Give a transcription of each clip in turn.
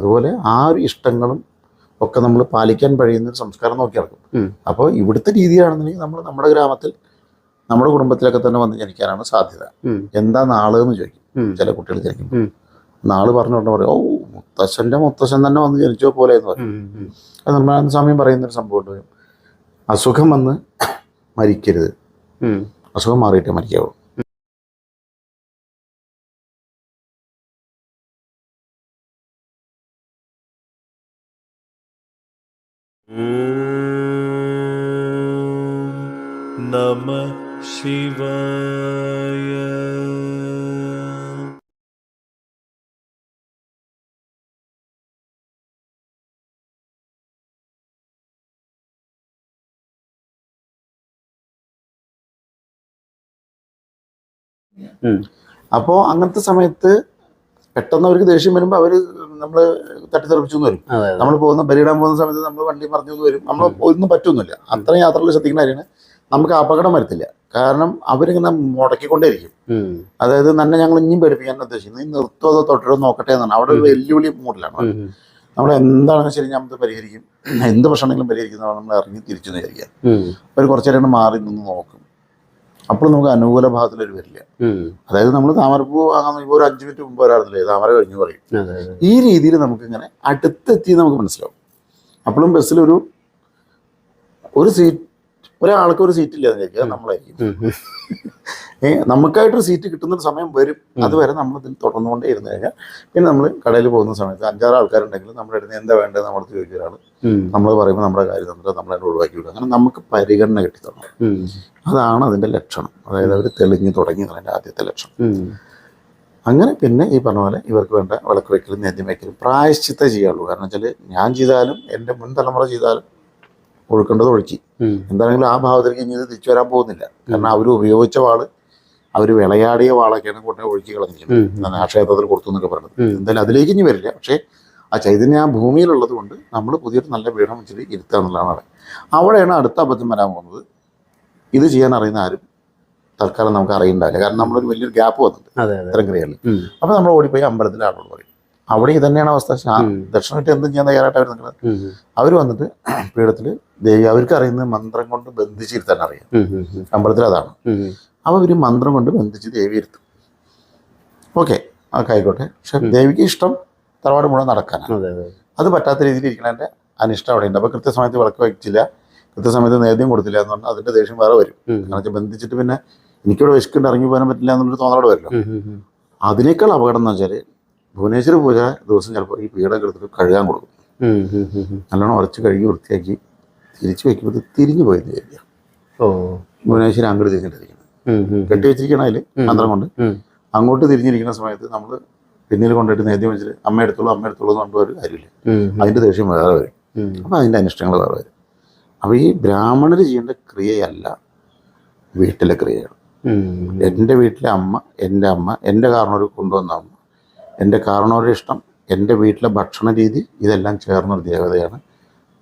അതുപോലെ ആ ഒരു ഇഷ്ടങ്ങളും ഒക്കെ നമ്മൾ പാലിക്കാൻ കഴിയുന്ന ഒരു സംസ്കാരം നോക്കി നടക്കും. അപ്പോൾ ഇവിടുത്തെ രീതിയാണെന്നുണ്ടെങ്കിൽ നമ്മൾ നമ്മുടെ ഗ്രാമത്തിൽ നമ്മുടെ കുടുംബത്തിലൊക്കെ തന്നെ വന്ന് ജനിക്കാനാണ് സാധ്യത. എന്താ നാള് എന്ന് ചോദിക്കും ചില കുട്ടികൾ ജനിക്കും. നാള് പറഞ്ഞുകൊണ്ട് പറയും, ഓ മുത്തശ്ശൻ തന്നെ വന്ന് ജനിച്ചോ പോലെ എന്ന് പറയും. അത് നമ്മൾ സമയം പറയുന്നൊരു സംഭവമുണ്ട്, അസുഖം വന്ന് മരിക്കരുത്, അസുഖം മാറിയിട്ടേ മരിക്കാവൂ. നമഃ ശിവായ. അപ്പോൾ അങ്ങനത്തെ സമയത്ത് പെട്ടെന്ന് അവർക്ക് ദേഷ്യം വരുമ്പോൾ അവർ നമ്മൾ തട്ടിത്തെറിപ്പിച്ചു എന്ന് വരും. നമ്മൾ ബലിയിടാൻ പോകുന്ന സമയത്ത് നമ്മൾ വണ്ടി മറിഞ്ഞു എന്ന് വരും. നമ്മൾ ഒന്നും പറ്റൊന്നുമില്ല. അത്രയും യാത്രകൾ ശ്രദ്ധിക്കുന്ന കാര്യമാണ്. നമുക്ക് അപകടം വരത്തില്ല. കാരണം അവരിങ്ങനെ മുടക്കിക്കൊണ്ടേയിരിക്കും. അതായത് തന്നെ ഞങ്ങൾ ഇനിയും പേടിപ്പിക്കാൻ ഉദ്ദേശിക്കുന്നത്, നീ നിർത്തോ അതോ തുടരോ നോക്കട്ടെ എന്നാണ്. അവിടെ ഒരു വെല്ലുവിളി മൂഡിലാണ്. നമ്മൾ എന്താണെന്ന് ശരി നമ്മൾ പരിഹരിക്കും, എന്ത് പ്രശ്നമെങ്കിലും പരിഹരിക്കുന്നതാണ് നമ്മൾ ഇറങ്ങി തിരിച്ചു വിചാരിക്കുക. അവർ കുറച്ചു നേരം മാറി നിന്ന് നോക്കും. അപ്പോൾ നമുക്ക് അനുകൂല ഭാഗത്തിലൊരു വരില്ല. അതായത് നമ്മൾ താമരപ്പൂ വാങ്ങാൻ ഇപ്പോൾ ഒരു 5 മിനിറ്റ് മുമ്പ് വരാറില്ലേ, താമര കഴിഞ്ഞു പറയും. ഈ രീതിയിൽ നമുക്കിങ്ങനെ അടുത്തെത്തി നമുക്ക് മനസ്സിലാവും. അപ്പോഴും ബസ്സിൽ ഒരു സീറ്റ്, ഒരാൾക്ക് ഒരു സീറ്റ് ഇല്ലാന്ന് വിചാരിക്കുക, നമ്മളായിരിക്കും. നമുക്കായിട്ടൊരു സീറ്റ് കിട്ടുന്നൊരു സമയം വരും. അതുവരെ നമ്മളിതിൽ തുടർന്നുകൊണ്ടേ ഇരുന്ന് കഴിഞ്ഞാൽ പിന്നെ നമ്മൾ കടയിൽ പോകുന്ന സമയത്ത് 5-6 ആൾക്കാരുണ്ടെങ്കിൽ നമ്മുടെ അടുത്ത് എന്താ വേണ്ടത് നമ്മുടെ ചോദിക്കുക ഒരാൾ. നമ്മൾ പറയുമ്പോൾ നമ്മുടെ കാര്യം തന്നിട്ട് നമ്മളതിനെ ഒഴിവാക്കി വിടുക. അങ്ങനെ നമുക്ക് പരിഗണന കിട്ടി തുടങ്ങും. അതാണ് അതിൻ്റെ ലക്ഷണം. അതായത് അവർ തെളിഞ്ഞു തുടങ്ങി അതിൻ്റെ ആദ്യത്തെ ലക്ഷണം. അങ്ങനെ പിന്നെ ഈ പറഞ്ഞ പോലെ ഇവർക്ക് വേണ്ട വിളക്ക് വയ്ക്കലും നേദ്യം വയ്ക്കലും പ്രായശ്ചിത്തം ചെയ്യുള്ളൂ. കാരണം വെച്ചാൽ ഞാൻ ചെയ്താലും എൻ്റെ മുൻ തലമുറ ചെയ്താലും ഒഴുക്കേണ്ടത് ഒഴുക്കി. എന്താണെങ്കിലും ആ ഭാവത്തിലേക്ക് ഇനി ഇത് തിരിച്ചു വരാൻ പോകുന്നില്ല. കാരണം അവർ ഉപയോഗിച്ച വാള്, അവർ വിളയാടിയ വാളൊക്കെയാണ് കൊണ്ടേ ഒഴുക്കി കളഞ്ഞിരിക്കുന്നത്. ആ ക്ഷേത്രത്തിൽ കൊടുത്തു എന്നൊക്കെ പറയുന്നത്. എന്തായാലും അതിലേക്ക് ഇനി വരില്ല. പക്ഷേ ആ ചൈതന്യം ആ ഭൂമിയിലുള്ളത് കൊണ്ട് നമ്മൾ പുതിയൊരു നല്ല പീഠം വെച്ചിട്ട് ഇരുത്തുക എന്നുള്ളതാണ്. അവിടെയാണ് അടുത്ത അബദ്ധം വരാൻ പോകുന്നത്. ഇത് ചെയ്യാൻ അറിയുന്ന ആരും തൽക്കാലം നമുക്ക് അറിയണ്ടാവില്ല. കാരണം നമ്മളൊരു വലിയൊരു ഗ്യാപ്പ് വന്നിട്ടുണ്ട് ഇത്തരം ക്രിയകളിൽ. അപ്പോൾ നമ്മൾ ഓടിപ്പോയി അമ്പലത്തിലെ ആളോട് പറയും. അവിടെ ഇതന്നെയാണ് അവസ്ഥ. ദക്ഷിണമായിട്ട് എന്തും ചെയ്യാൻ തയ്യാറായിട്ട് അവർ നിൽക്കുന്നത്. അവർ വന്നിട്ട് പീഠത്തിൽ ദേവി, അവർക്ക് അറിയുന്നത് മന്ത്രം കൊണ്ട് ബന്ധിച്ചിരുത്താൻ അറിയാം. അമ്പലത്തിൽ അതാണ്. അപ്പോൾ ഇവർ മന്ത്രം കൊണ്ട് ബന്ധിച്ച് ദേവി ഇരുത്തും. ഓക്കെ, അതൊക്കെ ആയിക്കോട്ടെ. പക്ഷെ ദേവിക്ക് ഇഷ്ടം തറവാട് മുഴുവൻ നടക്കാനാണ്. അത് പറ്റാത്ത രീതിയിൽ ഇരിക്കണതിൻ്റെ അനിഷ്ടം അവിടെ ഉണ്ട്. അപ്പോൾ കൃത്യസമയത്ത് വിളക്ക് വയ്ക്കില്ല, കൃത്യസമയത്ത് നേദ്യം കൊടുത്തില്ല എന്ന് പറഞ്ഞാൽ അതിൻ്റെ ദേഷ്യം വേറെ വരും. കാരണം വെച്ചാൽ ബന്ധിച്ചിട്ട് പിന്നെ എനിക്കിവിടെ വിശക്കുണ്ട് ഇറങ്ങി പോകാൻ പറ്റില്ല എന്നുള്ളൊരു തോന്നലോട് വരുമല്ലോ. അതിനേക്കാൾ അപകടം എന്ന് വെച്ചാൽ ഭുവനേശ്വര പൂജ ദിവസം ചിലപ്പോൾ ഈ പീഠം എടുത്തിട്ട് കഴുകാൻ കൊടുക്കും. നല്ലോണം ഉറച്ച് കഴുകി വൃത്തിയാക്കി തിരിച്ചു വയ്ക്കുമ്പോൾ തിരിഞ്ഞു പോയെന്ന് വിചാരിക്കുക. ഭുവനേശ്വരം അങ്ങോട്ട് തിരിഞ്ഞിട്ടിരിക്കണം, കെട്ടി വെച്ചിരിക്കണം. അതിൽ മന്ത്രം കൊണ്ട് അങ്ങോട്ട് തിരിഞ്ഞിരിക്കുന്ന സമയത്ത് നമ്മൾ പിന്നിൽ കൊണ്ടിട്ട് നേദ്യം വെച്ചിട്ട് അമ്മ എടുത്തോളൂ എന്ന് പറഞ്ഞിട്ട് ഒരു കാര്യമില്ല. അതിൻ്റെ ദേഷ്യം വേറെ വരും. അപ്പോൾ അതിൻ്റെ അനിഷ്ടങ്ങൾ വേറെ വരും. അപ്പോൾ ഈ ബ്രാഹ്മണർ ചെയ്യേണ്ട ക്രിയയല്ല വീട്ടിലെ ക്രിയകൾ. എൻ്റെ വീട്ടിലെ അമ്മ, എൻ്റെ കാരണവർ കൊണ്ടുവന്ന അമ്മ, എൻ്റെ കാരണവരുടെ ഇഷ്ടം, എൻ്റെ വീട്ടിലെ ഭക്ഷണ രീതി, ഇതെല്ലാം ചേർന്നൊരു ദേവതയാണ്.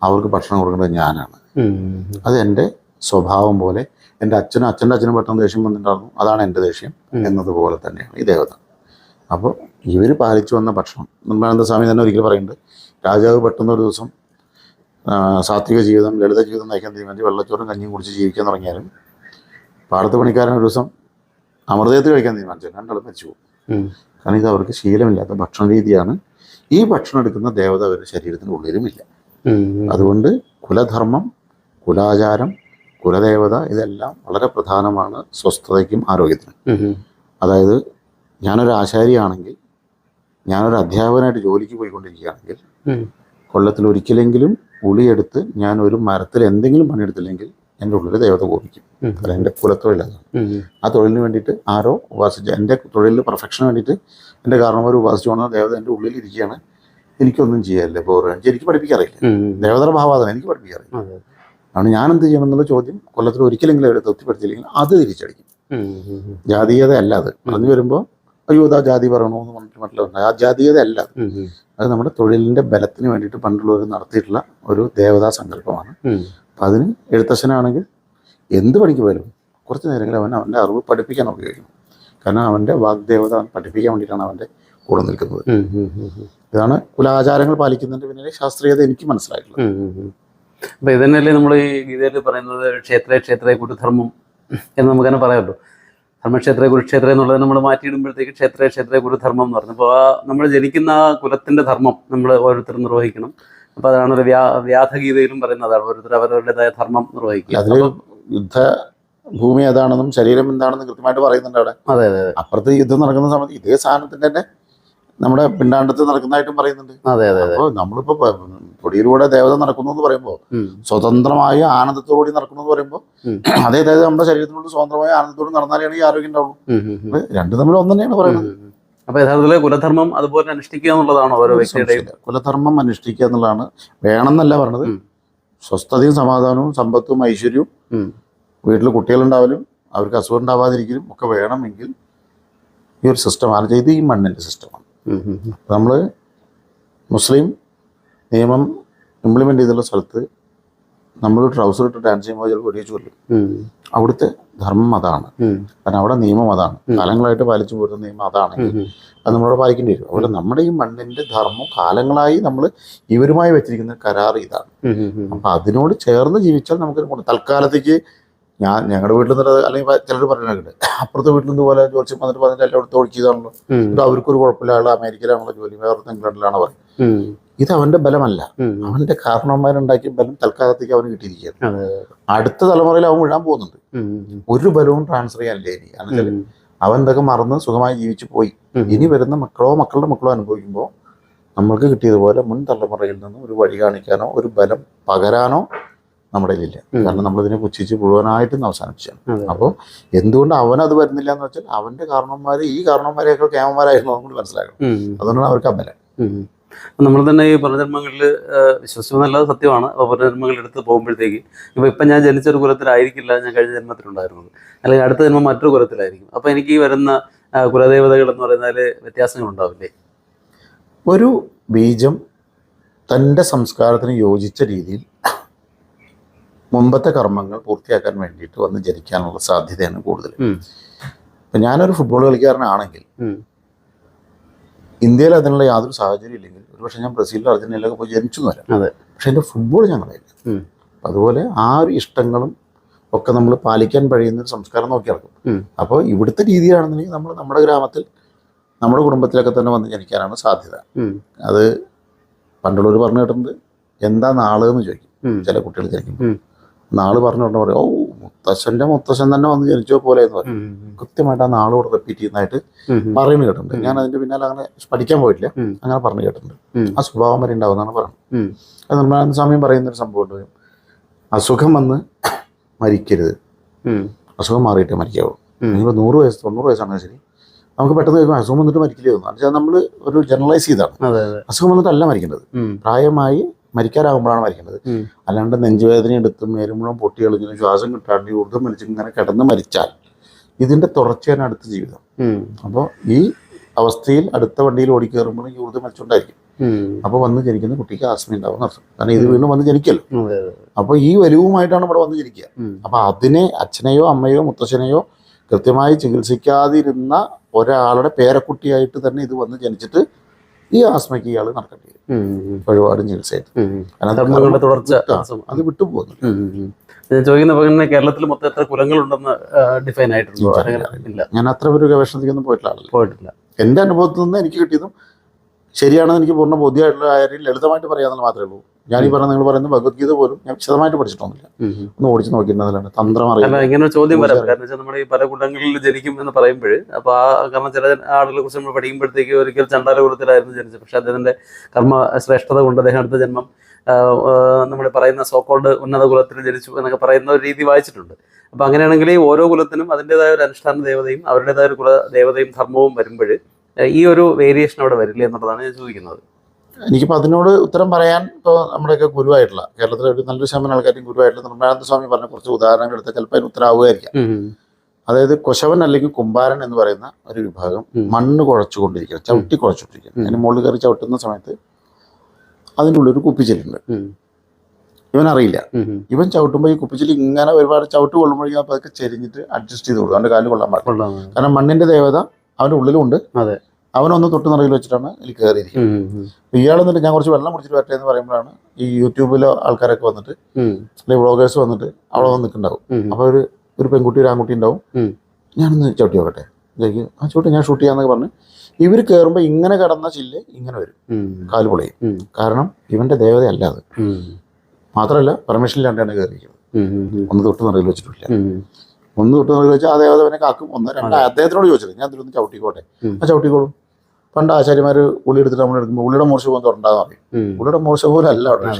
അവർക്ക് ഭക്ഷണം കൊടുക്കേണ്ടത് ഞാനാണ്. അത് എൻ്റെ സ്വഭാവം പോലെ. എൻ്റെ അച്ഛൻ്റെ അച്ഛനും പെട്ടെന്ന് ദേഷ്യം വന്നിട്ടുണ്ടായിരുന്നു, അതാണ് എൻ്റെ ദേഷ്യം എന്നതുപോലെ തന്നെയാണ് ഈ ദേവത. അപ്പോൾ ഇവർ പാലിച്ചു വന്ന ഭക്ഷണം, നിർമ്മാനന്ദ സ്വാമി തന്നെ ഒരിക്കൽ പറയുന്നുണ്ട്, രാജാവ് പെട്ടെന്നൊരു ദിവസം സാത്വിക ജീവിതം, ലളിത ജീവിതം നയിക്കാൻ തീരുമാനിച്ച് വെള്ളച്ചോറും കഞ്ഞിയും കുടിച്ച് ജീവിക്കാൻ തുടങ്ങിയാലും പാടത്ത് പണിക്കാരൻ ഒരു ദിവസം അമൃതയത്ത് കഴിക്കാൻ തീരുമാനിച്ചു, രണ്ടാളും മരിച്ചു പോകും. കാരണം ഇത് അവർക്ക് ശീലമില്ലാത്ത ഭക്ഷണ രീതിയാണ്. ഈ ഭക്ഷണം എടുക്കുന്ന ദേവത അവരുടെ ശരീരത്തിന് ഉള്ളിലുമില്ല. അതുകൊണ്ട് കുലധർമ്മം, കുലാചാരം, കുലദേവത ഇതെല്ലാം വളരെ പ്രധാനമാണ് സ്വസ്ഥതയ്ക്കും ആരോഗ്യത്തിനും. അതായത് ഞാനൊരു ആശാരിയാണെങ്കിൽ, ഞാനൊരു അധ്യാപകനായിട്ട് ജോലിക്ക് പോയിക്കൊണ്ടിരിക്കുകയാണെങ്കിൽ കൊല്ലത്തിൽ ഒരിക്കലെങ്കിലും ഉളിയെടുത്ത് ഞാൻ ഒരു മരത്തിൽ എന്തെങ്കിലും പണിയെടുത്തില്ലെങ്കിൽ എൻ്റെ ഉള്ളിൽ ദേവത കോപിക്കും. അത് എൻ്റെ കുലത്തൊഴിലാണ്. ആ തൊഴിലിന് വേണ്ടിയിട്ട് ആരോ ഉപാസിച്ച്, എൻ്റെ തൊഴിലിൽ പെർഫെക്ഷന് വേണ്ടിയിട്ട് എൻ്റെ കാരണവർ ഉപാസിച്ചു പോകുന്ന ദേവത എൻ്റെ ഉള്ളിൽ ഇരിക്കുകയാണ്. എനിക്കൊന്നും ചെയ്യാറില്ല, എനിക്ക് പഠിപ്പിക്കാറില്ല. ദേവതയുടെ ഭാവാതാണ്, എനിക്ക് പഠിപ്പിക്കാറില്ല. അതുകൊണ്ട് ഞാനെന്ത് ചെയ്യണം എന്നുള്ള ചോദ്യം കൊല്ലത്തിൽ ഒരിക്കലെങ്കിലും അവരെ തൃപ്തിപ്പെടുത്തിയില്ലെങ്കിൽ അത് തിരിച്ചടിക്കും. ജാതീയത അല്ല അത്. പറഞ്ഞു വരുമ്പോൾ അയ്യോ ഇതാ ജാതി പറയണമെന്ന് പറഞ്ഞിട്ട് മറ്റുള്ള ആ ജാതീയത അല്ല അത് നമ്മുടെ തൊഴിലിൻ്റെ ബലത്തിന് വേണ്ടിയിട്ട് പണ്ടുള്ളവർ നടത്തിയിട്ടുള്ള ഒരു ദേവതാ സങ്കല്പമാണ്. അപ്പം അതിന് എഴുത്തച്ഛനാണെങ്കിൽ എന്ത് പഠിക്ക് പോലും കുറച്ച് നേരങ്ങളിൽ അവൻ്റെ അറിവ് പഠിപ്പിക്കാൻ ഉപയോഗിക്കണം. കാരണം അവൻ്റെ വാഗ്ദേവത അവൻ പഠിപ്പിക്കാൻ വേണ്ടിയിട്ടാണ് അവൻ്റെ കൂടെ നിൽക്കുന്നത്. ഇതാണ് കുലാചാരങ്ങൾ പാലിക്കുന്നതിൻ്റെ പിന്നിലെ ശാസ്ത്രീയത എനിക്ക് മനസ്സിലായിട്ടുള്ളത്. അപ്പൊ ഇതന്നെയല്ലേ നമ്മൾ ഈ ഗീതയിൽ പറയുന്നത് ക്ഷേത്രേ ഗുരുധർമ്മം എന്ന് നമുക്കങ്ങനെ പറയാമല്ലോ. ധർമ്മക്ഷേത്ര കുരുക്ഷേത്ര എന്നുള്ളത് നമ്മൾ മാറ്റിയിടുമ്പോഴത്തേക്ക് ക്ഷേത്രേ ഗുരുധർമ്മം എന്ന് പറഞ്ഞു. അപ്പോൾ നമ്മൾ ജനിക്കുന്ന ആ കുലത്തിന്റെ ധർമ്മം നമ്മൾ ഓരോരുത്തരും നിർവഹിക്കണം. അപ്പോൾ അതാണ് ഒരു വ്യാധഗീതയിലും പറയുന്നതാണ്, ഓരോരുത്തർ അവരവരുടേതായ ധർമ്മം നിർവഹിക്കുക. അതിൽ യുദ്ധ ഭൂമി ഏതാണെന്നും ശരീരം എന്താണെന്നും കൃത്യമായിട്ട് പറയുന്നുണ്ട് അവിടെ. അതെ അതെ. അപ്പുറത്ത് യുദ്ധം നടക്കുന്ന സമയത്ത് ഇതേ സാധനത്തിന്റെ തന്നെ നമ്മുടെ പിണ്ടാണ്ടത്ത് നടക്കുന്നതായിട്ടും പറയുന്നുണ്ട്. അതെ അതെ. അപ്പോൾ നമ്മളിപ്പോ പൊടിയിലൂടെ ദേവത നടക്കുന്നു എന്ന് പറയുമ്പോൾ, സ്വതന്ത്രമായ ആനന്ദത്തോടുകൂടി നടക്കുന്നു എന്ന് പറയുമ്പോൾ, അതേ അതായത് നമ്മുടെ ശരീരത്തിനോട് സ്വതന്ത്രമായ ആനന്ദത്തോട് നടന്നാലാണ് ഈ ആരോഗ്യം ഉണ്ടാവുള്ളൂ. രണ്ടും തമ്മിൽ ഒന്ന് തന്നെയാണ് പറയുന്നത്. അപ്പൊ യഥാർത്ഥത്തില് കുലധർമ്മം അതുപോലെ അനുഷ്ഠിക്കുക എന്നുള്ളതാണ് ഓരോ വ്യക്തിയുടെയും. കുലധർമ്മം അനുഷ്ഠിക്കുക എന്നുള്ളതാണ്, വേണമെന്നല്ല പറഞ്ഞത്. സ്വസ്ഥതയും സമാധാനവും സമ്പത്തും ഐശ്വര്യവും വീട്ടിൽ കുട്ടികളുണ്ടാവലും അവർക്ക് അസുഖം ഉണ്ടാവാതിരിക്കലും ഒക്കെ വേണമെങ്കിൽ ഈ ഒരു സിസ്റ്റമാണ് ചെയ്ത്, ഈ മണ്ണിൻ്റെ സിസ്റ്റമാണ്. നമ്മൾ മുസ്ലിം നിയമം ഇംപ്ലിമെൻ്റ് ചെയ്തുള്ള സ്ഥലത്ത് നമ്മൾ ട്രൗസർ ഇട്ട് ഡാൻസ് ചെയ്യുമ്പോൾ ചിലപ്പോൾ വെടിവെച്ച് കൊല്ലും. അവിടുത്തെ ധർമ്മം അതാണ്. കാരണം അവിടെ നിയമം അതാണ്, കാലങ്ങളായിട്ട് പാലിച്ചു പോരുന്ന നിയമം അതാണെങ്കിൽ അത് നമ്മളവിടെ പാലിക്കേണ്ടി വരും. അതുപോലെ നമ്മുടെ ഈ മണ്ണിൻ്റെ ധർമ്മം കാലങ്ങളായി നമ്മൾ ഇവരുമായി വെച്ചിരിക്കുന്ന കരാർ ഇതാണ്. അപ്പം അതിനോട് ചേർന്ന് ജീവിച്ചാൽ നമുക്ക് തൽക്കാലത്തേക്ക് ഞങ്ങളുടെ വീട്ടിൽ നിന്ന്, അല്ലെങ്കിൽ ചിലർ പറഞ്ഞിട്ടുണ്ട് അപ്പുറത്തെ വീട്ടിൽ നിന്ന് പോലെ ജോത്സ്യം വന്നിട്ട് പറഞ്ഞിട്ട് എല്ലായിടത്തും ഒഴുക്കിയതാണല്ലോ, ഇത് അവർക്കൊരു കുഴപ്പമില്ല, ആൾ അമേരിക്കയിലാണല്ലോ ജോലി, വേറെ ഇംഗ്ലണ്ടിലാണ് പറയും. ഇത് അവന്റെ ബലമല്ല, അവന്റെ കാരണവന്മാരുണ്ടാക്കിയ ബലം തൽക്കാലത്തേക്ക് അവന് കിട്ടിയിരിക്കുകയാണ്. അടുത്ത തലമുറയിൽ അവൻ വീഴാൻ പോകുന്നുണ്ട്. ഒരു ബലവും ട്രാൻസ്ഫർ ചെയ്യാനില്ല ഇനി. എന്നുവെച്ചാൽ അവൻ ഇതൊക്കെ മറന്ന് സുഖമായി ജീവിച്ചു പോയി. ഇനി വരുന്ന മക്കളുടെ മക്കളോ അനുഭവിക്കുമ്പോൾ നമ്മൾക്ക് കിട്ടിയതുപോലെ മുൻ തലമുറയിൽ നിന്ന് ഒരു വഴി കാണിക്കാനോ ഒരു ബലം പകരാനോ നമ്മുടെ കയ്യിലില്ല. കാരണം നമ്മളിതിനെ പുച്ഛിച്ച് മുഴുവനായിട്ടും അവസാനിപ്പിച്ചാണ്. അപ്പോൾ എന്തുകൊണ്ട് അവനത് വരുന്നില്ല എന്ന് വെച്ചാൽ അവന്റെ കാരണവന്മാർ ഈ കാരണവന്മാരെയൊക്കെ ക്യാമന്മാരായിരുന്നു നമ്മൾ മനസ്സിലാക്കണം. അതുകൊണ്ടാണ് അവർക്ക് അമ്പലം. നമ്മൾ തന്നെ ഈ പുനർജന്മങ്ങളിൽ വിശ്വസിക്കുന്നല്ലാതെ സത്യമാണ്. അപ്പോൾ പുനർജന്മങ്ങളിൽ എടുത്ത് പോകുമ്പോഴത്തേക്ക് ഇപ്പം ഞാൻ ജനിച്ചൊരു കുലത്തിലായിരിക്കില്ല ഞാൻ കഴിഞ്ഞ ജന്മത്തിലുണ്ടായിരുന്നത്, അല്ലെങ്കിൽ അടുത്ത ജന്മം മറ്റൊരു കുലത്തിലായിരിക്കും. അപ്പോൾ എനിക്ക് ഈ വരുന്ന കുലദേവതകൾ എന്ന് പറയുന്നതിൽ വ്യത്യാസങ്ങൾ ഉണ്ടാവില്ലേ? ഒരു ബീജം തൻ്റെ സംസ്കാരത്തിന് യോജിച്ച രീതിയിൽ മുമ്പത്തെ കർമ്മങ്ങൾ പൂർത്തിയാക്കാൻ വേണ്ടിയിട്ട് വന്ന് ജനിക്കാനുള്ള സാധ്യതയാണ് കൂടുതൽ. ഇപ്പം ഞാനൊരു ഫുട്ബോൾ കളിക്കാരനാണെങ്കിൽ ഇന്ത്യയിൽ അതിനുള്ള യാതൊരു സാഹചര്യം ഇല്ലെങ്കിൽ ഒരുപക്ഷെ ഞാൻ ബ്രസീലിലും അർജന്റീനയിലൊക്കെ പോയി ജനിച്ചു എന്ന് വരാം. പക്ഷെ എൻ്റെ ഫുട്ബോൾ ഞാൻ കളയില്ല. അതുപോലെ ആ ഒരു ഇഷ്ടങ്ങളും ഒക്കെ നമ്മൾ പാലിക്കാൻ കഴിയുന്നൊരു സംസ്കാരം നോക്കി നടക്കും. അപ്പോൾ ഇവിടുത്തെ രീതിയാണെന്നുണ്ടെങ്കിൽ നമ്മൾ നമ്മുടെ ഗ്രാമത്തിൽ നമ്മുടെ കുടുംബത്തിലൊക്കെ തന്നെ വന്ന് ജനിക്കാനാണ് സാധ്യത. അത് പണ്ടുള്ളവർ പറഞ്ഞു കേട്ടിട്ടുണ്ട്, എന്താ നാള് എന്ന് ചോദിക്കും ചില കുട്ടികൾ ജനിക്കുമ്പോൾ. നാള് പറഞ്ഞുകൊണ്ട് പറയും, ഓ മുത്തശ്ശൻ തന്നെ വന്ന് ജനിച്ചോ പോലെ എന്ന് പറയും. കൃത്യമായിട്ട് ആ നാളോട് റിപ്പീറ്റ് ചെയ്യുന്നതായിട്ട് പറയുന്നു കേട്ടിട്ടുണ്ട്. ഞാൻ അതിന്റെ പിന്നാലെ അങ്ങനെ പഠിക്കാൻ പോയിട്ടില്ല, അങ്ങനെ പറഞ്ഞു കേട്ടിട്ടുണ്ട്. ആ സ്വഭാവം വരെ ഉണ്ടാവുന്നതാണ് പറയുന്നത്. അത് നിർമ്മലാനന്ദ സ്വാമി പറയുന്നൊരു സംഭവമുണ്ട്, അസുഖം വന്ന് മരിക്കരുത്, അസുഖം മാറിയിട്ടേ മരിക്കാവൂ. നിങ്ങൾ 100 വയസ്സ് 90 വയസ്സാണെങ്കിൽ ശരി, നമുക്ക് പെട്ടെന്ന് കേൾക്കും അസുഖം വന്നിട്ട് മരിക്കില്ലേ എന്ന് വെച്ചാൽ നമ്മൾ ഒരു ജനറലൈസ് ചെയ്താണ്. അസുഖം വന്നിട്ടല്ല മരിക്കേണ്ടത്, പ്രായമായി മരിക്കാറാകുമ്പോഴാണ് മരിക്കേണ്ടത്. അല്ലാണ്ട് നെഞ്ചുവേദന എടുത്തും മേരുമുളം പൊട്ടി കളിഞ്ഞും ശ്വാസം കിട്ടാണ്ട് ഊർജ്ജം മരിച്ച് ഇങ്ങനെ കിടന്ന് മരിച്ചാൽ ഇതിന്റെ തുടർച്ചയാണ് അടുത്ത ജീവിതം. അപ്പോൾ ഈ അവസ്ഥയിൽ അടുത്ത വണ്ടിയിൽ ഓടിക്കയറുമ്പോൾ ഈ ഊർജ്ജം മരിച്ചുകൊണ്ടായിരിക്കും. അപ്പോൾ വന്ന് ജനിക്കുന്ന കുട്ടിക്ക് ആസ്മ ഉണ്ടാവും അർത്ഥം. കാരണം ഇത് വീണ്ടും വന്ന് ജനിക്കല്ലോ. അപ്പോൾ ഈ വലിവുമായിട്ടാണ് ഇവിടെ വന്ന് ജനിക്കുക. അപ്പോൾ അതിനെ അച്ഛനെയോ അമ്മയോ മുത്തശ്ശനെയോ കൃത്യമായി ചികിത്സിക്കാതിരുന്ന ഒരാളുടെ പേരക്കുട്ടിയായിട്ട് തന്നെ ഇത് വന്ന് ജനിച്ചിട്ട് ഈ ആസ്മയ്ക്ക് ഇയാൾ നടക്കേണ്ടി വരും ഒരുപാട് ചികിത്സയായിട്ട്. അത് വിട്ടുപോകുന്നു. ഞാൻ ചോദിക്കുന്ന കേരളത്തിൽ മൊത്തം എത്ര കുലങ്ങളുണ്ടെന്ന് ഡിഫൈൻ ആയിട്ടുണ്ടോ? ഞാൻ അത്ര ഒരു ഗവേഷണത്തിക്കൊന്നും പോയിട്ടില്ല. എൻ്റെ അനുഭവത്തിൽ നിന്ന് എനിക്ക് കിട്ടിയതും ശരിയാണെന്ന് എനിക്ക് പൂർണ്ണ ബോധ്യമായിട്ടുള്ള കാര്യം ലളിതമായിട്ട് പറയാമെന്ന് മാത്രമേ ഉള്ളൂ. ഞാൻ ഈ നിങ്ങൾ പറയുന്ന ഭഗവത്ഗീത പോലും ഞാൻ വിശദമായിട്ട് പഠിച്ചിട്ടൊന്നുമില്ല, ഒന്ന് ഓടിച്ച് നോക്കിയിട്ടുള്ളതാണ്. തന്ത്രം അറിയാം. ഇങ്ങനെ ഒരു ചോദ്യം വരാം, കാരണം വെച്ചാൽ നമ്മൾ ഈ പല കുലങ്ങളിൽ ജനിക്കും എന്ന് പറയുമ്പോൾ, അപ്പോൾ ആ കാരണം ചില ആളുകളെ കുറിച്ച് നമ്മൾ പഠിക്കുമ്പോഴത്തേക്ക് ഒരിക്കൽ ചണ്ടാല കുലത്തിലായിരുന്നു ജനിച്ചത്, പക്ഷെ അദ്ദേഹത്തിന്റെ കർമ്മ ശ്രേഷ്ഠത കൊണ്ട് അദ്ദേഹം അടുത്ത ജന്മം നമ്മൾ പറയുന്ന സോക്കോൾഡ് ഉന്നത കുലത്തിൽ ജനിച്ചു എന്നൊക്കെ പറയുന്ന ഒരു രീതി വായിച്ചിട്ടുണ്ട്. അപ്പോൾ അങ്ങനെയാണെങ്കിൽ ഓരോ കുലത്തിനും അതിൻ്റെതായ ഒരു അനുഷ്ഠാന ദേവതയും അവരുടേതായ ഒരു കുല ദേവതയും ധർമ്മവും വരുമ്പോൾ ഈ ഒരു വേരിയേഷൻ അവിടെ വരില്ല എന്നുള്ളതാണ് ഞാൻ ചോദിക്കുന്നത്. എനിക്കിപ്പോൾ അതിനോട് ഉത്തരം പറയാൻ ഇപ്പോൾ നമ്മുടെയൊക്കെ ഗുരുവായിട്ടുള്ള കേരളത്തിലെ ഒരു നല്ലൊരു ശതമാനം ആൾക്കാരും ഗുരുവായിട്ടുള്ള നിർമ്മലാനന്ദ സ്വാമി പറഞ്ഞ കുറച്ച് ഉദാഹരണങ്ങൾ എടുത്താൽ ചിലപ്പോൾ അതിന് ഉത്തരവാകുമായിരിക്കാം. അതായത് കൊശവൻ അല്ലെങ്കിൽ കുമ്പാരൻ എന്ന് പറയുന്ന ഒരു വിഭാഗം മണ്ണ് കുഴച്ചുകൊണ്ടിരിക്കുക, ചവിട്ടി കുഴച്ചുകൊണ്ടിരിക്കുക. അതിന് മുകളിൽ കയറി ചവിട്ടുന്ന സമയത്ത് അതിൻ്റെ ഉള്ളിൽ ഒരു കുപ്പിച്ചിലുണ്ട്. ഇവനറിയില്ല. ഇവൻ ചവിട്ടുമ്പോൾ ഈ കുപ്പിച്ചിൽ ഇങ്ങനെ ഒരുപാട് ചവിട്ട് കൊള്ളുമ്പോഴേക്കും അപ്പോൾ അതൊക്കെ ചെരിഞ്ഞിട്ട് അഡ്ജസ്റ്റ് ചെയ്ത് കൊടുക്കും, അവൻ്റെ കാല് കൊള്ളാൻ പാടില്ല. കാരണം മണ്ണിന്റെ ദേവത അവൻ്റെ ഉള്ളിലും ഉണ്ട്, അവനൊന്ന് തൊട്ട് നിറയിൽ വെച്ചിട്ടാണ് ഇതിൽ കയറിയിരിക്കുന്നത്. ഇയാൾ എന്നിട്ട് ഞാൻ കുറച്ച് വെള്ളം കുടിച്ചിട്ട് വരട്ടെ എന്ന് പറയുമ്പോഴാണ് ഈ യൂട്യൂബിലെ ആൾക്കാരൊക്കെ വന്നിട്ട് അല്ലെങ്കിൽ വ്ളോഗേഴ്സ് വന്നിട്ട് അവിടെ വന്ന് നിൽക്കുന്നുണ്ടാവും. അപ്പോൾ ഒരു പെൺകുട്ടി ഒരു ആൺകുട്ടി ഉണ്ടാവും. ഞാനൊന്ന് ചവിട്ടി നോക്കട്ടെ, ഇതേക്ക് ആ ചവിട്ടി ഞാൻ ഷൂട്ട് ചെയ്യാന്നൊക്കെ പറഞ്ഞ് ഇവർ കയറുമ്പോൾ ഇങ്ങനെ കിടന്ന ചില്ല് ഇങ്ങനെ വരും, കാല് പൊളയും. കാരണം ഇവന്റെ ദേവതയല്ല അത്. മാത്രമല്ല പെർമിഷൻ ഇല്ലാണ്ടാണ് കയറിയിരിക്കുന്നത്. ഒന്ന് തൊട്ട് നിറയിൽ വെച്ചിട്ടില്ല. ഒന്ന് തൊട്ട് നിറയിൽ വെച്ചാൽ ആ ദേവത അവനെ കാക്കും. ഒന്ന് രണ്ട് അദ്ദേഹത്തിനോട് ചോദിച്ചത് ഞാൻ ഇതിലൊന്ന് ചവിട്ടിക്കോട്ടെ, ആ ചവിട്ടിക്കോളും. പണ്ട് ആചാര്യമാർ ഉള്ളി എടുത്തിട്ട് നമ്മൾ എടുക്കുമ്പോൾ ഉള്ളിയുടെ മോർച്ച പോകാൻ തുറണ്ടാന്ന് പറയും. ഉള്ളിയുടെ മോർച്ച പോലും അല്ല അവിടെ.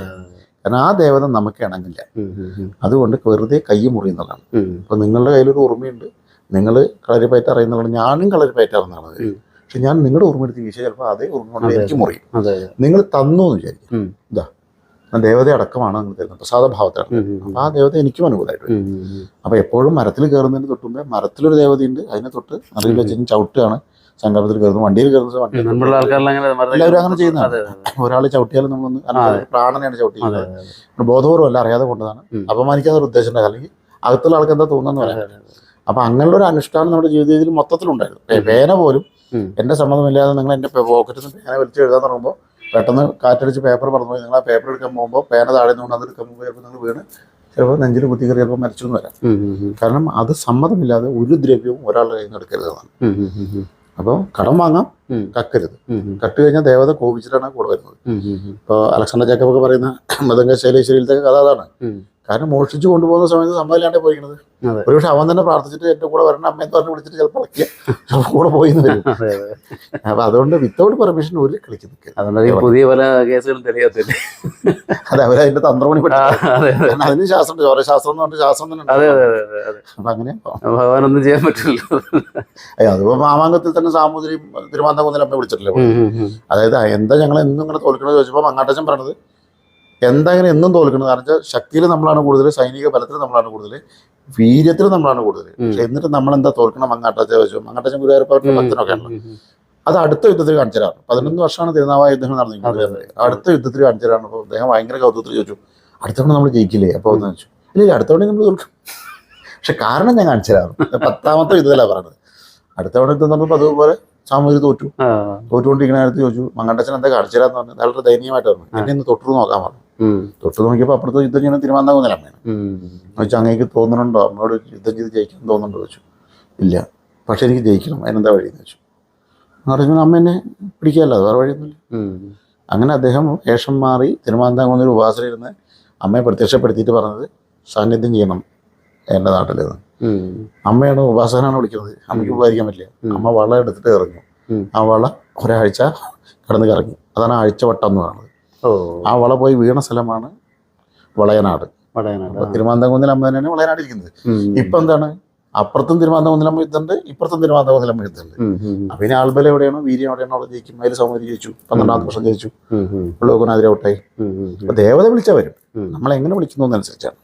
കാരണം ആ ദേവത നമുക്ക് ഇണങ്ങില്ല. അതുകൊണ്ട് വെറുതെ കൈ മുറിയുന്നതാണ്. അപ്പൊ നിങ്ങളുടെ കയ്യിലൊരു ഓർമ്മയുണ്ട്, നിങ്ങൾ കളരിപ്പയറ്റ് അറിയുന്നതാണ്, ഞാനും കളരിപ്പയറ്റ് അറിയുന്നതാണ്. പക്ഷെ ഞാൻ നിങ്ങളുടെ ഓർമ്മ എടുത്ത് വീശിയ ചിലപ്പോൾ അതേ ഓർമ്മ കൊണ്ട് എനിക്ക് മുറിയും. നിങ്ങൾ തന്നു എന്ന് വിചാരിക്കും, ഇതാ ദേവത അടക്കമാണ് നിങ്ങൾ തരുന്നത്, പ്രസാദഭാവത്താണ്. അപ്പൊ ആ ദേവത എനിക്കും അനുകൂലമായിട്ട് വരും. അപ്പൊ എപ്പോഴും മരത്തിൽ കയറുന്നതിന് തൊട്ടുമ്പോ മരത്തിലൊരു ദേവതയുണ്ട്, അതിനെ തൊട്ട് അറിയിൽ വെച്ച് ചവിട്ടുകയാണ് സങ്കല്പത്തിൽ കയറുന്നത്. വണ്ടിയിൽ കയറുന്നത് വണ്ടി എല്ലാവരും അങ്ങനെ ചെയ്യുന്നതാണ്. ഒരാൾ ചവിട്ടിയാലും നമ്മളൊന്ന് പ്രാണനെയാണ് ചവിട്ടിക്കുന്നത്. ബോധപൂർവ്വമല്ല, അറിയാതെ കൊണ്ടതാണ്. അപമാനിക്കാത്ത ഒരു ഉദ്ദേശം ഉണ്ടാകും, അല്ലെങ്കിൽ അകത്തുള്ള ആൾക്ക് എന്താ തോന്നുന്നു പറയാം. അപ്പൊ അങ്ങനെയുള്ള ഒരു അനുഷ്ഠാനം നമ്മുടെ ജീവിതത്തിൽ മൊത്തത്തിലുണ്ടായിരുന്നു. പേന പോലും എന്റെ സമ്മതമില്ലാതെ നിങ്ങൾ എന്റെ പോക്കറ്റിൽ നിന്ന് പേന വലിച്ച് എഴുതാൻ തുടങ്ങുമ്പോൾ പെട്ടെന്ന് കാറ്റടിച്ച് പേപ്പർ പറഞ്ഞു പോയി. നിങ്ങൾ ആ പേപ്പർ എടുക്കാൻ പോകുമ്പോൾ പേന താഴെ നിന്ന് അത് എടുക്കാൻ പോകുമ്പോൾ ചിലപ്പോൾ നിങ്ങൾ വീണ് ചിലപ്പോൾ നെഞ്ചിൽ കുത്തി കയറി ചിലപ്പോൾ മരിച്ചു എന്ന് വരാം. കാരണം അത് സമ്മതമില്ലാതെ ഒരു ദ്രവ്യവും ഒരാളുടെ കയ്യിൽ നിന്ന് എടുക്കരുതെന്നാണ്. അപ്പോൾ കടം വാങ്ങാം, കക്കരുത്. കട്ട് കഴിഞ്ഞാൽ ദേവത കോപിച്ചിട്ടാണ് കൂടെ വരുന്നത്. ഇപ്പോൾ അലക്സാണ്ടർ ജേക്കബ് പറയുന്ന മൃദംഗ ശൈലേശ്വരിയിലത്തെ കഥ അതാണ്. കാരണം മോഷിച്ചു കൊണ്ടുപോകുന്ന സമയത്ത് സമ്മതമില്ലാണ്ടേ പോയിരിക്കുന്നത്. ഒരുപക്ഷെ അവൻ തന്നെ പ്രാർത്ഥിച്ചിട്ട് എന്റെ കൂടെ വരണം അമ്മയെന്ന് പറഞ്ഞ് വിളിച്ചിട്ട് ചിലപ്പോൾ ചിലപ്പോൾ കൂടെ പോയി എന്ന് വരും. അപ്പൊ അതുകൊണ്ട് വിത്തൗട്ട് പെർമിഷൻ ഒരു കളിക്ക് നിൽക്കുക. പുതിയ പല കേസുകളും തെളിയത്തില്ല. അതെ, അവരതിന്റെ തന്ത്രമണി പഠിക്കും. അതിന് ശാസ്ത്രം, ചോരശാസ്ത്രം എന്ന് പറഞ്ഞ ശാസ്ത്രം തന്നെ. അപ്പൊ അങ്ങനെ ഭഗവാനൊന്നും ചെയ്യാൻ പറ്റില്ല. അതിപ്പോ മാമാങ്കത്തിൽ തന്നെ സാമൂതിരി തിരുമാന്താംകുന്നിൽ അമ്മ വിളിച്ചിട്ടില്ലേ. അതായത് എന്താ ഞങ്ങൾ എന്നും ഇങ്ങനെ തോൽക്കണമെന്ന് ചോദിച്ചപ്പോൾ മങ്ങാട്ടച്ചൻ പറഞ്ഞത് എന്താ ഇങ്ങനെ എന്നും തോൽക്കുന്നത്. കാരണം വെച്ചാൽ ശക്തിയിൽ നമ്മളാണ് കൂടുതൽ, സൈനിക ബലത്തിൽ നമ്മളാണ് കൂടുതൽ, വീര്യത്തിൽ നമ്മളാണ് കൂടുതൽ. പക്ഷെ എന്നിട്ട് നമ്മളെന്താ തോൽക്കണം മങ്ങാട്ടച്ച ചോദിച്ചു. മങ്ങാട്ടച്ചൻ ഗുരുവായൂരപ്പൻ്റെ ഭക്തനൊക്കെ ആണല്ലോ. അത് അടുത്ത യുദ്ധത്തിൽ കാണിച്ചു തരാണ്. 11 വർഷമാണ് തിരുനാവായ യുദ്ധങ്ങൾ നടന്നിരിക്കുന്നത്. അടുത്ത യുദ്ധത്തിൽ കാണിച്ചു തരാണ്. അപ്പോൾ അദ്ദേഹം ഭയങ്കര കൗതുകത്തിൽ ചോദിച്ചു, അടുത്തവണ നമ്മൾ ജയിക്കില്ലേ? അപ്പോൾ ഒന്ന് ചോദിച്ചു, ഇല്ല അടുത്തവണ നമ്മൾ തോൽക്കും. പക്ഷെ കാരണം ഞാൻ കാണിച്ചു തരാറ് 10ാമത്തെ യുദ്ധത്തിലാണ് പറഞ്ഞത്. അടുത്തവണ യുദ്ധം പറഞ്ഞപ്പോൾ അതുപോലെ സാമൂതിരി തോറ്റുകൊണ്ടിരിക്കുന്ന നേരത്ത് ചോദിച്ചു, മങ്ങാട്ടച്ചൻ എന്താ കാണിച്ചു തരാന്ന് പറഞ്ഞു. വളരെ ദയനീയമായിട്ട് പറഞ്ഞു, എന്നെ ഇന്ന് തൊട്ടു നോക്കാൻ പറഞ്ഞു. തൊട്ട് നോക്കിയപ്പോൾ അപ്പുറത്ത് യുദ്ധം ചെയ്യുന്ന തിരുമാന്താംകുന്നിൽ അമ്മയാണ്. ചോദിച്ചാൽ അങ്ങേക്ക് തോന്നുന്നുണ്ടോ അമ്മയോട് യുദ്ധം ചെയ്ത് ജയിക്കണം തോന്നുന്നുണ്ടോ ചോദിച്ചു. ഇല്ല, പക്ഷെ എനിക്ക് ജയിക്കണം, അതിനെന്താ വഴിയെന്ന് ചോദിച്ചു. പറഞ്ഞു അമ്മ എന്നെ പിടിക്കാമല്ലോ, അത് വേറെ വഴിയൊന്നുമില്ല. അങ്ങനെ അദ്ദേഹം വേഷം മാറി തിരുമാന്താംകുന്നിൽ ഉപാസനയിരുന്ന് അമ്മയെ പ്രത്യക്ഷപ്പെടുത്തിയിട്ട് പറഞ്ഞത് സാന്നിധ്യം ചെയ്യണം എൻ്റെ നാട്ടിൽ നിന്ന്. അമ്മയാണ് ഉപാസനാണ് വിളിക്കുന്നത്, അമ്മയ്ക്ക് ഉപകരിക്കാൻ പറ്റില്ല. അമ്മ വള എടുത്തിട്ട് ഇറങ്ങും. ആ വള ഒരാഴ്ച കിടന്ന് കറങ്ങി, അതാണ് ആഴ്ചവട്ടം എന്ന് പറയുന്നത്. ആ വള പോയി വീണ സ്ഥലമാണ് വളയനാട്. തിരുമാന്താംകുന്നിൽ അമ്മ തന്നെയാണ് വളയനാട് ഇരിക്കുന്നത്. ഇപ്പൊ എന്താണ്, അപ്പുറത്തും തിരുമാന്താംകുന്നിൽ അമ്മ യുദ്ധമുണ്ട്, ഇപ്പുറത്തും തിരുമാന്താംകുന്നിൽ അമ്മ യുദ്ധമുണ്ട്. അപ്പൊ ഇനി ആൾബലം എവിടെയാണോ, വീര്യം എവിടെയാണോ അവിടെ ജയിക്കും. അതിൽ സൗന്ദര്യം ജയിച്ചു, 12ാമത്തെ വർഷം ജയിച്ചു, ലോകനാഥിരി ഔട്ടായി. അപ്പൊ ദേവത വിളിച്ചാൽ വരും, നമ്മളെങ്ങനെ വിളിക്കുന്നു എന്നനുസരിച്ചാണ്.